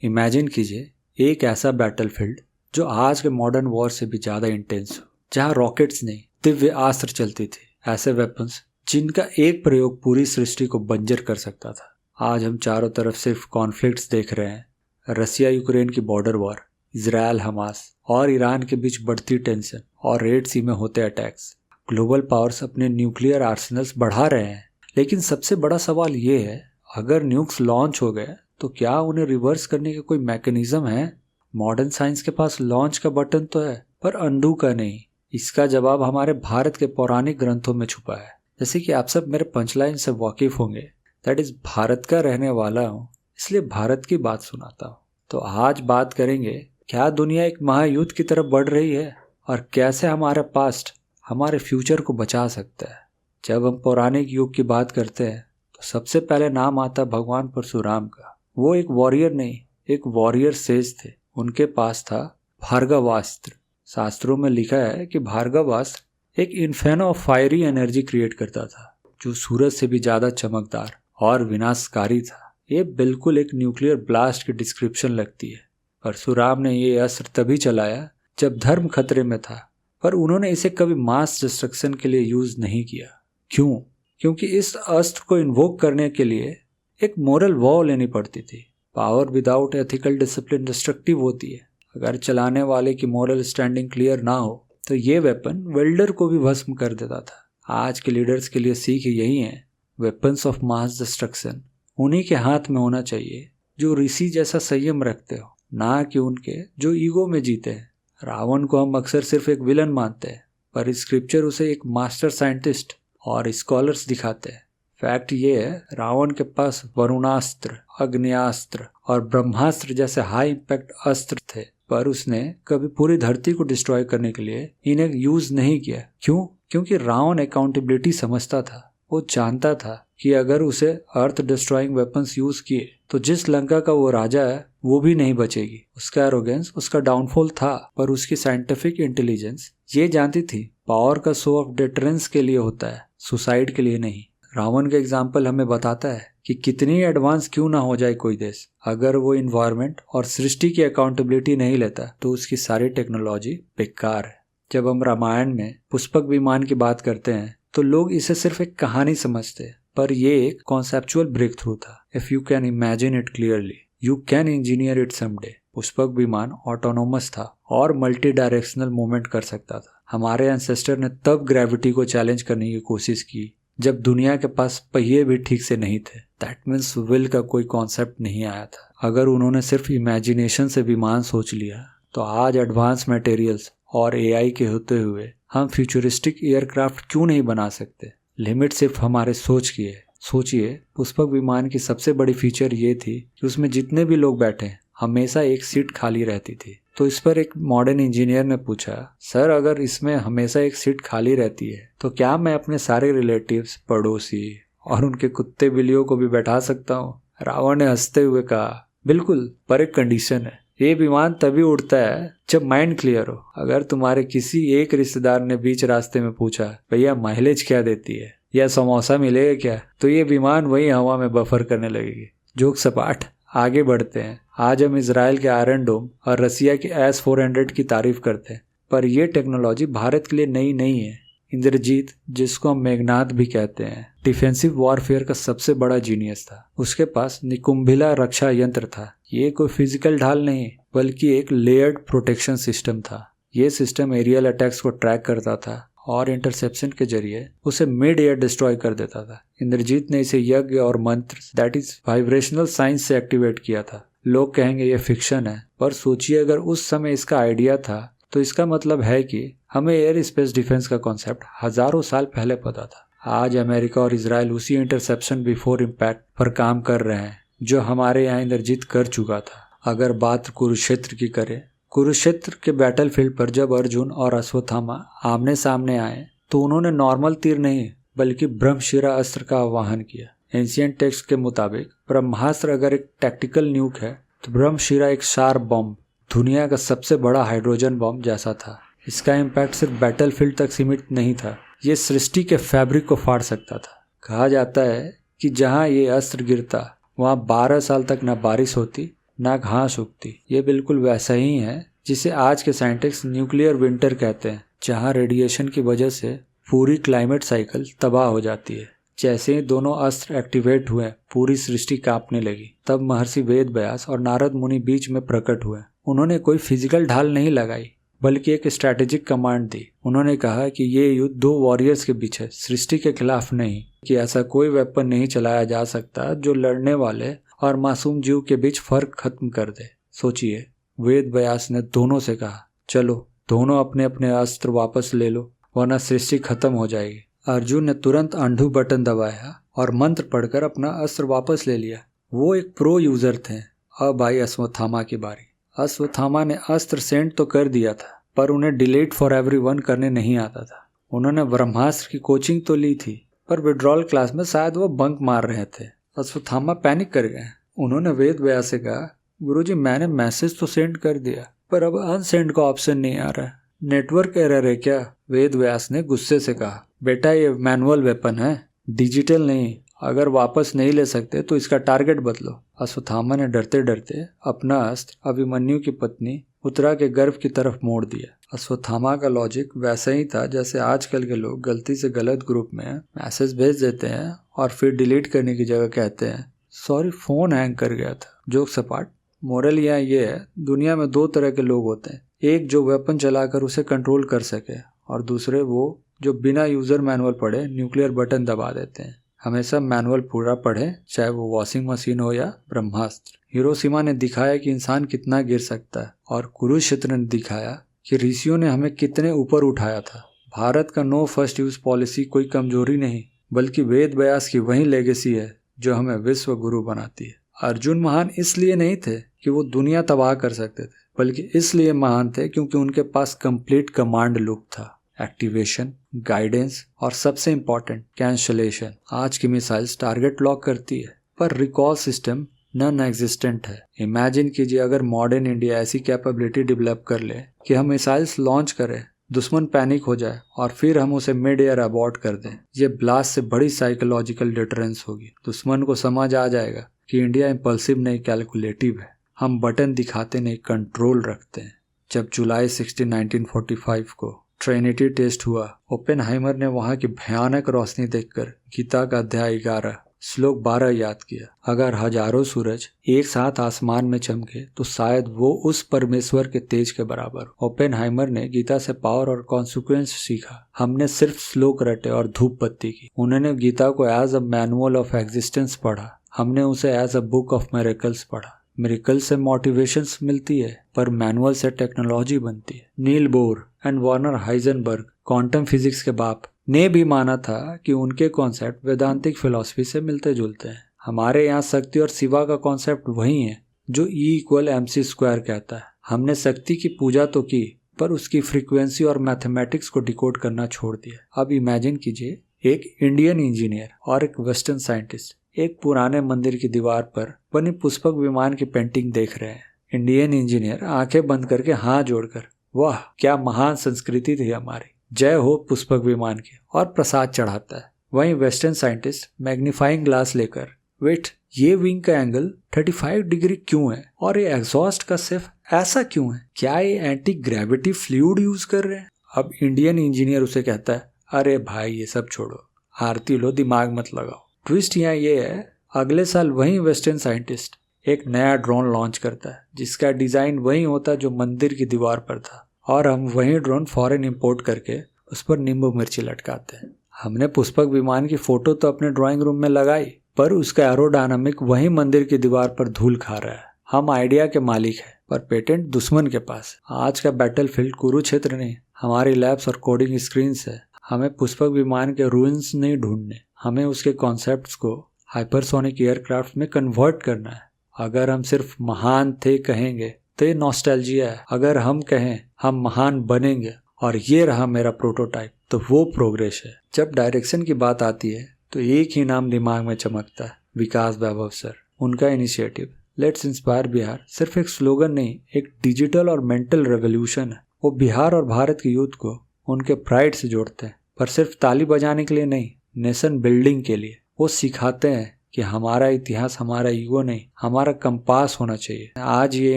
Imagine कीजिए एक ऐसा बैटलफील्ड जो आज के मॉडर्न वॉर से भी ज़्यादा इंटेंस हो, जहाँ रॉकेट्स नहीं दिव्य अस्त्र चलती थी, ऐसे वेपन्स जिनका एक प्रयोग पूरी सृष्टि को बंजर कर सकता था। आज हम चारों तरफ सिर्फ कॉन्फ्लिक्ट्स देख रहे हैं, रसिया यूक्रेन की बॉर्डर वॉर, इजराइल हमास और ईरान के बीच बढ़ती टेंशन और रेड सी में होते अटैक्स। ग्लोबल पावर्स अपने न्यूक्लियर आर्सेनल्स बढ़ा रहे हैं, लेकिन सबसे बड़ा सवाल ये है, अगर न्यूक्स लॉन्च हो गए तो क्या उन्हें रिवर्स करने का कोई मैकेनिज्म है? मॉडर्न साइंस के पास लॉन्च का बटन तो है, पर अंडू का नहीं। इसका जवाब हमारे भारत के पौराणिक ग्रंथों में छुपा है। जैसे कि आप सब मेरे पंचलाइन से वाकिफ होंगे, दैट इज भारत का रहने वाला हूँ, इसलिए भारत की बात सुनाता हूँ। तो आज बात करेंगे, क्या दुनिया एक महायुद्ध की तरफ बढ़ रही है और कैसे हमारा पास्ट हमारे फ्यूचर को बचा सकता है। जब हम पौराणिक युग की बात करते हैं तो सबसे पहले नाम आता भगवान परशुराम का। वो एक वॉरियर नहीं, एक वॉरियर सेज थे। उनके पास था भार्गवास्त्र। शास्त्रों में लिखा है कि भार्गवास्त्र एक Inferno of fiery energy create करता था, जो सूरज से भी ज्यादा चमकदार और विनाशकारी था। ये बिल्कुल एक न्यूक्लियर ब्लास्ट की डिस्क्रिप्शन लगती है। परशुराम ने ये अस्त्र तभी चलाया जब धर्म खतरे में था, पर उन्होंने इसे कभी मास डिस्ट्रक्शन के लिए यूज नहीं किया। क्यों? क्योंकि इस अस्त्र को इन्वोक करने के लिए एक मोरल वॉ लेनी पड़ती थी। Power without ethical discipline destructive होती है। अगर चलाने वाले की मोरल स्टैंडिंग क्लियर ना हो तो ये वेपन वेल्डर को भी भस्म कर देता था। आज के लीडर्स के लिए सीख यही है, वेपन्स ऑफ मास डिस्ट्रक्शन उन्हीं के हाथ में होना चाहिए जो ऋषि जैसा संयम रखते हो, ना कि उनके जो ईगो में जीते हैं। रावण को हम अक्सर सिर्फ एक विलन मानते हैं, पर स्क्रिप्चर उसे एक मास्टर साइंटिस्ट और स्कॉलर्स दिखाते हैं। फैक्ट ये है, रावण के पास वरुणास्त्र, अग्न्यास्त्र और ब्रह्मास्त्र जैसे हाई इम्पैक्ट अस्त्र थे, पर उसने कभी पूरी धरती को डिस्ट्रॉय करने के लिए इन्हें यूज नहीं किया। क्यों? क्योंकि रावण अकाउंटेबिलिटी समझता था। वो जानता था कि अगर उसे अर्थ डिस्ट्रॉइंग वेपन्स यूज किए तो जिस लंका का वो राजा है वो भी नहीं बचेगी। उसका एरोगेंस उसका डाउनफॉल था, पर उसकी साइंटिफिक इंटेलिजेंस ये जानती थी पावर का शो ऑफ डिटरेंस के लिए होता है, सुसाइड के लिए नहीं। रावण का एग्जाम्पल हमें बताता है कि कितनी एडवांस क्यों ना हो जाए कोई देश, अगर वो इन्वायरमेंट और सृष्टि की अकाउंटेबिलिटी नहीं लेता तो उसकी सारी टेक्नोलॉजी बेकार है। जब हम रामायण में पुष्पक विमान की बात करते हैं तो लोग इसे सिर्फ एक कहानी समझते हैं, पर ये एक कॉन्सेप्चुअल ब्रेक थ्रू था। If you can imagine it clearly you can engineer it someday. Pushpak विमान ऑटोनोमस था और मल्टी डायरेक्शनल मूवमेंट कर सकता था। हमारे एंसेस्टर ने तब ग्रेविटी को चैलेंज करने की कोशिश की जब दुनिया के पास पहिए भी ठीक से नहीं थे। दैट मीन्स विल का कोई कॉन्सेप्ट नहीं आया था। अगर उन्होंने सिर्फ इमेजिनेशन से विमान सोच लिया तो आज एडवांस मटेरियल्स और एआई के होते हुए हम फ्यूचरिस्टिक एयरक्राफ्ट क्यों नहीं बना सकते? लिमिट सिर्फ हमारे सोच की है। सोचिए, पुष्पक विमान की सबसे बड़ी फीचर ये थी कि उसमें जितने भी लोग बैठे हमेशा एक सीट खाली रहती थी। तो इस पर एक मॉडर्न इंजीनियर ने पूछा, सर अगर इसमें हमेशा एक सीट खाली रहती है तो क्या मैं अपने सारे रिलेटिव्स, पड़ोसी और उनके कुत्ते बिल्लियों को भी बैठा सकता हूँ? रावण ने हंसते हुए कहा, बिल्कुल, पर एक कंडीशन है। ये विमान तभी उड़ता है जब माइंड क्लियर हो। अगर तुम्हारे किसी एक रिश्तेदार ने बीच रास्ते में पूछा, भैया माइलेज क्या देती है या समोसा मिलेगा क्या, तो ये विमान वही हवा में बफर करने लगेगी। जोक सपाट, आगे बढ़ते हैं। आज हम इजराइल के आयरन डोम और रसिया के S-400 की तारीफ करते हैं, पर यह टेक्नोलॉजी भारत के लिए नई नहीं है। इंद्रजीत, जिसको हम मेघनाथ भी कहते हैं, डिफेंसिव वॉरफेयर का सबसे बड़ा जीनियस था। उसके पास निकुंभिला रक्षा यंत्र था। ये कोई फिजिकल ढाल नहीं बल्कि एक लेयर्ड प्रोटेक्शन सिस्टम था। ये सिस्टम एरियल अटैक्स को ट्रैक करता था और इंटरसेप्शन के जरिए उसे मिड एयर डिस्ट्रॉय कर देता था। इंद्रजीत ने इसे यज्ञ और मंत्र, दैट इज वाइब्रेशनल साइंस से एक्टिवेट किया था। लोग कहेंगे ये फिक्शन है, पर सोचिए अगर उस समय इसका आइडिया था तो इसका मतलब है कि हमें एयर स्पेस डिफेंस का कॉन्सेप्ट हजारों साल पहले पता था। आज अमेरिका और इजराइल उसी इंटरसेप्शन बिफोर इम्पैक्ट पर काम कर रहे हैं जो हमारे यहाँ इंद्रजीत कर चुका था। अगर बात कुरुक्षेत्र की करें, कुरुक्षेत्र के बैटलफील्ड पर जब अर्जुन और अश्वत्थामा आमने सामने आए तो उन्होंने नॉर्मल तीर नहीं बल्कि ब्रह्मशिरा अस्त्र का आह्वान किया। एंशिएंट टेक्स्ट के मुताबिक ब्रह्मास्त्र अगर एक टैक्टिकल न्यूक है तो ब्रह्मशिरा एक शार्प बॉम्ब, दुनिया का सबसे बड़ा हाइड्रोजन बॉम्ब जैसा था। इसका इम्पैक्ट सिर्फ बैटलफील्ड तक सीमित नहीं था, ये सृष्टि के फैब्रिक को फाड़ सकता था। कहा जाता है कि जहां ये अस्त्र गिरता वहां 12 साल तक न बारिश होती ना घास उगती। ये बिल्कुल वैसा ही है जिसे आज के साइंटिस्ट न्यूक्लियर विंटर कहते हैं, जहाँ रेडिएशन की वजह से पूरी क्लाइमेट साइकिल तबाह हो जाती है। जैसे ही दोनों अस्त्र एक्टिवेट हुए, पूरी सृष्टि कांपने लगी। तब महर्षि वेद व्यास और नारद मुनि बीच में प्रकट हुए। उन्होंने कोई फिजिकल ढाल नहीं लगाई, बल्कि एक स्ट्रैटेजिक कमांड दी। उन्होंने कहा कि ये युद्ध दो वॉरियर्स के बीच है, सृष्टि के खिलाफ नहीं, कि ऐसा कोई वेपन नहीं चलाया जा सकता जो लड़ने वाले और मासूम जीव के बीच फर्क खत्म कर दे। सोचिए, वेद व्यास ने दोनों से कहा, चलो दोनों अपने अपने अस्त्र वापस ले लो, वरना सृष्टि खत्म हो जाएगी। अर्जुन ने तुरंत अंधु बटन दबाया और मंत्र पढ़कर अपना अस्त्र वापस ले लिया। वो एक प्रो यूजर थे। अब आई अश्वत्थामा की बारी। अश्वत्थामा ने अस्त्र सेंड तो कर दिया था, पर उन्हें डिलीट फॉर एवरीवन करने नहीं आता था। उन्होंने ब्रह्मास्त्र की कोचिंग तो ली थी, पर विड्रॉल क्लास में शायद वो बंक मार रहे थे। अश्वत्थामा पैनिक कर गए। उन्होंने वेद व्यास से कहा, गुरुजी मैंने मैसेज तो सेंड कर दिया, पर अब अनसेंड का ऑप्शन नहीं आ रहा है। नेटवर्क एरर है क्या? वेद व्यास ने गुस्से से कहा, बेटा ये मैनुअल वेपन है, डिजिटल नहीं। अगर वापस नहीं ले सकते तो इसका टारगेट बदलो। अश्वत्थामा ने डरते डरते अपना अस्त्र अभिमन्यु की पत्नी उत्तरा के गर्भ की तरफ मोड़ दिया। अश्वत्थामा का लॉजिक वैसा ही था जैसे आजकल के लोग गलती से गलत ग्रुप में मैसेज भेज देते हैं और फिर डिलीट करने की जगह कहते हैं, सॉरी फोन हैंग कर गया था। जोक सपाट। मोरल यहाँ ये है, दुनिया में दो तरह के लोग होते हैं, एक जो वेपन चलाकर उसे कंट्रोल कर सके, और दूसरे वो जो बिना यूजर मैनुअल पढ़े न्यूक्लियर बटन दबा देते हैं। हमेशा मैनुअल पूरा पढ़ें, चाहे वो वॉशिंग मशीन हो या ब्रह्मास्त्र। हिरोशिमा ने दिखाया कि इंसान कितना गिर सकता है, और कुरुक्षेत्र ने दिखाया कि ऋषियों ने हमें कितने ऊपर उठाया था। भारत का नो फर्स्ट यूज पॉलिसी कोई कमजोरी नहीं, बल्कि वेद व्यास की वही लेगेसी है जो हमें विश्व गुरु बनाती है। अर्जुन महान इसलिए नहीं थे कि वो दुनिया तबाह कर सकते थे, बल्कि इसलिए महान थे क्योंकि उनके पास कंप्लीट कमांड लुक था, एक्टिवेशन, गाइडेंस और सबसे इंपॉर्टेंट कैंसलेशन। आज की मिसाइल्स टारगेट लॉक करती है, पर रिकॉल सिस्टम नॉन एग्जिस्टेंट है। इमेजिन कीजिए अगर मॉडर्न इंडिया ऐसी कैपेबिलिटी डेवलप कर ले कि हम मिसाइल्स लॉन्च करें, दुश्मन पैनिक हो जाए और फिर हम उसे मिड एयर अबॉर्ट कर दें। ये ब्लास्ट से बड़ी साइकोलॉजिकल डिटरेंस होगी। दुश्मन को समझ आ जाएगा कि इंडिया इम्पल्सिव नहीं, कैलकुलेटिव है। हम बटन दिखाते नहीं, कंट्रोल रखते हैं। जब जुलाई 16, 1945 को ट्रिनिटी टेस्ट हुआ, ओपेनहाइमर ने वहां की भयानक रोशनी देखकर गीता का अध्याय 11 श्लोक 12 याद किया। अगर हजारों सूरज एक साथ आसमान में चमके तो शायद वो उस परमेश्वर के तेज के बराबर। ओपेनहाइमर ने गीता से पावर और कॉन्सिक्वेंस सीखा। हमने सिर्फ श्लोक रटे और धूप बत्ती की। उन्होंने गीता को as a manual of existence पढ़ा, हमने उसे as a book of miracles पढ़ा। मिरेकल से मोटिवेशंस मिलती है, पर मैनुअल से टेक्नोलॉजी बनती है। Niels Bohr and Werner Heisenberg, quantum physics के बाप, ने भी माना था कि उनके कॉन्सेप्ट वेदांतिक फिलॉसफी से मिलते जुलते हैं। हमारे यहाँ शक्ति और शिवा का कॉन्सेप्ट वही है जो E=mc² कहता है। हमने शक्ति की पूजा तो की, पर उसकी फ्रीक्वेंसी और मैथमेटिक्स को डिकोड करना छोड़ दिया। अब इमेजिन कीजिए, एक इंडियन इंजीनियर और एक वेस्टर्न साइंटिस्ट एक पुराने मंदिर की दीवार पर बनी पुष्पक विमान की पेंटिंग देख रहे हैं। इंडियन इंजीनियर आंखें बंद करके हाथ जोड़कर, वाह क्या महान संस्कृति थी हमारी, जय हो पुष्पक विमान की, और प्रसाद चढ़ाता है। वहीं वेस्टर्न साइंटिस्ट मैग्नीफाइंग ग्लास लेकर, वेट ये विंग का एंगल 35 डिग्री क्यों है, और ये एग्जॉस्ट का सिर्फ ऐसा क्यों है, क्या ये एंटी ग्रेविटी फ्लूइड यूज कर रहे हैं? अब इंडियन इंजीनियर उसे कहता है, अरे भाई ये सब छोड़ो, आरती लो, दिमाग मत लगाओ। ट्विस्ट यहाँ ये है, अगले साल वही वेस्टर्न साइंटिस्ट एक नया ड्रोन लॉन्च करता है जिसका डिजाइन वही होता जो मंदिर की दीवार पर था, और हम वही ड्रोन फॉरेन इंपोर्ट करके उस पर नींबू मिर्ची लटकाते हैं। हमने पुष्पक विमान की फोटो तो अपने ड्राइंग रूम में लगाई, पर उसका एरोडायनामिक वही मंदिर की दीवार पर धूल खा रहा है। हम आइडिया के मालिक हैं, पर पेटेंट दुश्मन के पास। आज का बैटलफील्ड कुरुक्षेत्र नहीं, हमारी लैब्स और कोडिंग स्क्रीन है। हमें पुष्पक विमान के रूइंस नहीं ढूंढने, हमें उसके कॉन्सेप्ट्स को हाइपरसोनिक एयरक्राफ्ट में कन्वर्ट करना है। अगर हम सिर्फ महान थे कहेंगे तो ये नॉस्टैल्जिया है। अगर हम कहें हम महान बनेंगे और ये रहा मेरा प्रोटोटाइप, तो वो प्रोग्रेस है। जब डायरेक्शन की बात आती है तो एक ही नाम दिमाग में चमकता है, विकास वैभव सर। उनका इनिशिएटिव लेट्स इंस्पायर बिहार सिर्फ एक स्लोगन नहीं, एक डिजिटल और मेंटल रेवोल्यूशन है। वो बिहार और भारत के यूथ को उनके प्राइड से जोड़ते हैं, पर सिर्फ ताली बजाने के लिए नहीं, नेशन बिल्डिंग के लिए। वो सिखाते हैं कि हमारा इतिहास हमारा ईगो नहीं, हमारा कंपास होना चाहिए। आज ये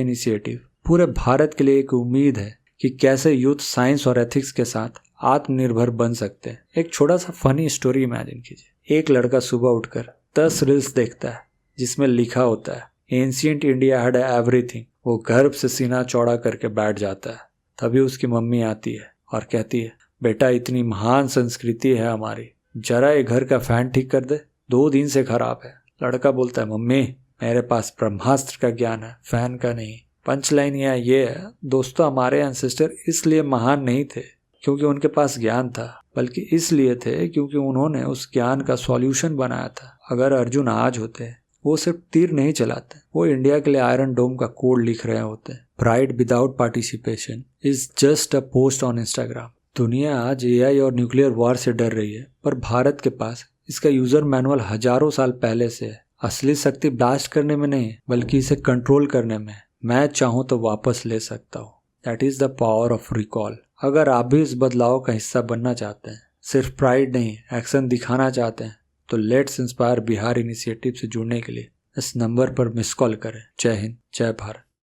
इनिशिएटिव पूरे भारत के लिए एक उम्मीद है कि कैसे यूथ साइंस और एथिक्स के साथ आत्मनिर्भर बन सकते हैं। एक छोटा सा फनी स्टोरी इमेजिन कीजिए। एक लड़का सुबह उठकर 10 रील्स देखता है जिसमें लिखा होता है एंशिएंट इंडिया हैड एवरीथिंग। वो गर्व से सीना चौड़ा करके बैठ जाता है। तभी उसकी मम्मी आती है और कहती है, बेटा इतनी महान संस्कृति है हमारी, जरा ये घर का फैन ठीक कर दे, 2 दिन से खराब है। लड़का बोलता है, मम्मी मेरे पास ब्रह्मास्त्र का ज्ञान है, फैन का नहीं। पंच लाइन यहाँ ये है दोस्तों, हमारे एंसेस्टर इसलिए महान नहीं थे क्योंकि उनके पास ज्ञान था, बल्कि इसलिए थे क्योंकि उन्होंने उस ज्ञान का सॉल्यूशन बनाया था। अगर अर्जुन आज होते वो सिर्फ तीर नहीं चलाते, वो इंडिया के लिए आयरन डोम का कोड लिख रहे होते। Pride without participation is just a post on Instagram. दुनिया आज एआई और न्यूक्लियर वॉर से डर रही है, पर भारत के पास इसका यूजर मैनुअल हजारों साल पहले से है। असली शक्ति ब्लास्ट करने में नहीं बल्कि इसे कंट्रोल करने में। मैं चाहूँ तो वापस ले सकता हूँ। That is the power of recall. अगर आप भी इस बदलाव का हिस्सा बनना चाहते हैं, सिर्फ प्राइड नहीं एक्शन दिखाना चाहते हैं, तो लेट्स इंस्पायर बिहार इनिशिएटिव से जुड़ने के लिए इस नंबर पर मिस कॉल करें। जय हिंद, जय भारत।